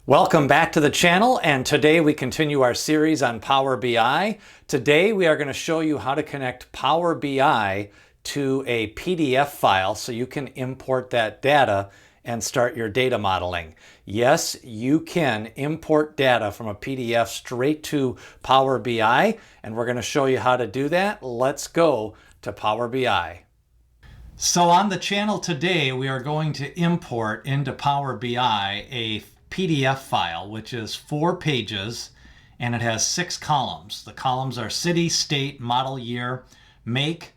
Welcome back to the channel, and today we continue our series on Power BI. Today we are going to show you how to connect Power BI to a PDF file so you can import that data and start your data modeling. Yes, you can import data from a PDF straight to Power BI, and we're going to show you how to do that. Let's go to Power BI. So on the channel today, we are going to import into Power BI a PDF file, which is 4 pages, and it has 6 columns. The columns are city, state, model year, make,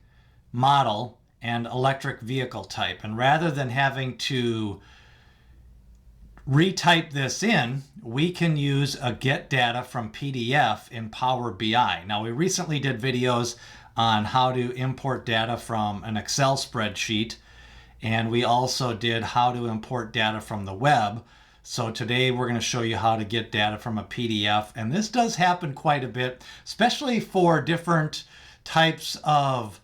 model, and electric vehicle type. And rather than having to retype this in, we can use a get data from PDF in Power BI. Now, we recently did videos on how to import data from an Excel spreadsheet, and we also did how to import data from the web. So today we're going to show you how to get data from a PDF, and this does happen quite a bit, especially for different types of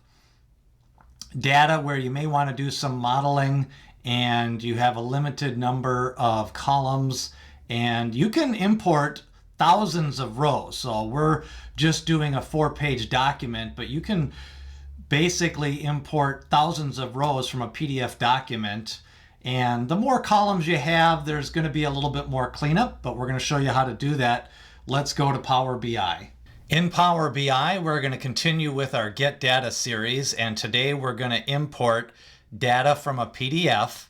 data where you may want to do some modeling and you have a limited number of columns, and you can import thousands of rows. So we're just doing a 4-page document, but you can basically import thousands of rows from a PDF document. And the more columns you have, there's going to be a little bit more cleanup, but we're going to show you how to do that. Let's go to Power BI. In Power BI, we're going to continue with our Get Data series, and today we're going to import data from a PDF,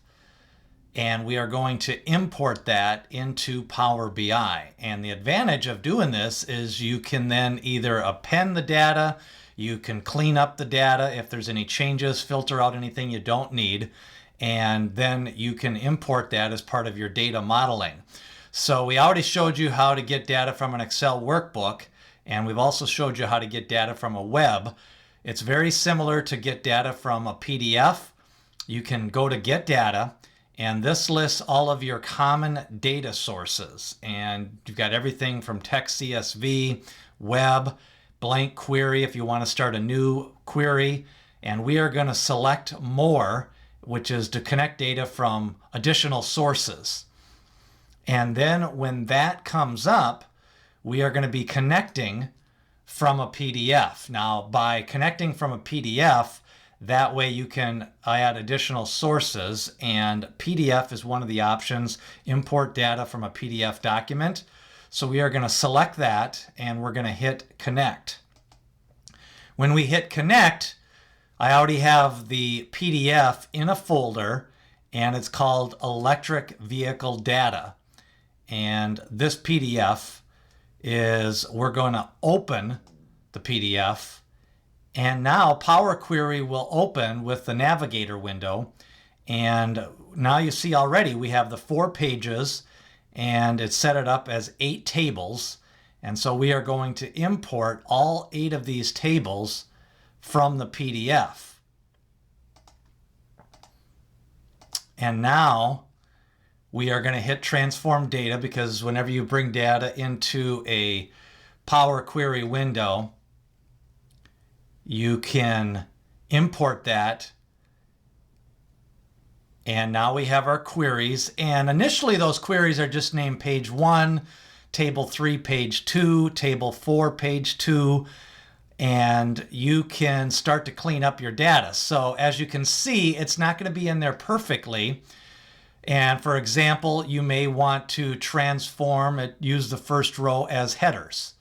and we are going to import that into Power BI. And the advantage of doing this is you can then either append the data, you can clean up the data if there's any changes, filter out anything you don't need, and then you can import that as part of your data modeling. So we already showed you how to get data from an Excel workbook, and we've also showed you how to get data from a web. It's very similar to get data from a PDF. You can go to Get Data, and this lists all of your common data sources. And you've got everything from text CSV, web, blank query if you want to start a new query. And we are going to select More, which is to connect data from additional sources. And then when that comes up, we are going to be connecting from a PDF. Now, by connecting from a PDF, that way you can add additional sources, and PDF is one of the options, import data from a PDF document. So we are going to select that, and we're going to hit Connect. When we hit Connect, I already have the PDF in a folder, and it's called Electric Vehicle Data. And this PDF is, we're going to open the PDF, and now Power Query will open with the navigator window. And now you see already we have the 4 pages, and it's set it up as 8 tables. And so we are going to import all 8 of these tables from the PDF. And now we are going to hit Transform Data, because whenever you bring data into a Power Query window, you can import that. And now we have our queries. And initially those queries are just named Page 1, Table 3, Page 2, Table 4, Page 2. And you can start to clean up your data. So as you can see, it's not going to be in there perfectly. And for example, you may want to transform it, use the first row as headers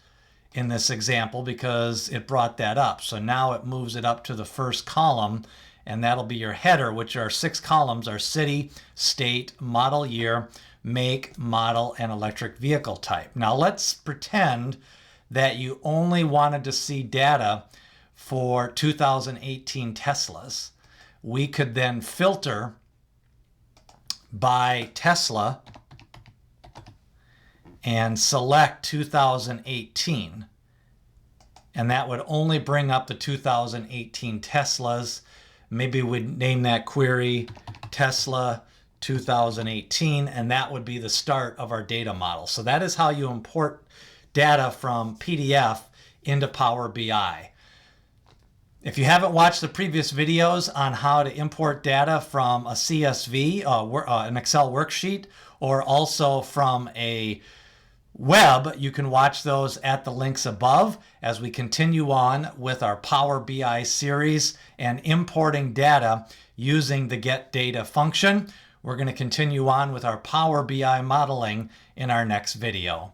in this example, because it brought that up. So now it moves it up to the first column, and that'll be your header, which are 6 columns, are city, state, model year, make, model, and electric vehicle type. Now let's pretend that you only wanted to see data for 2018 Teslas. We could then filter by Tesla and select 2018. And that would only bring up the 2018 Teslas. Maybe we'd name that query Tesla 2018, and that would be the start of our data model. So that is how you import data from PDF into Power BI. If you haven't watched the previous videos on how to import data from a CSV, an Excel worksheet, or also from a web. You can watch those at the links above as we continue on with our Power BI series and importing data using the Get Data function. We're going to continue on with our Power BI modeling in our next video.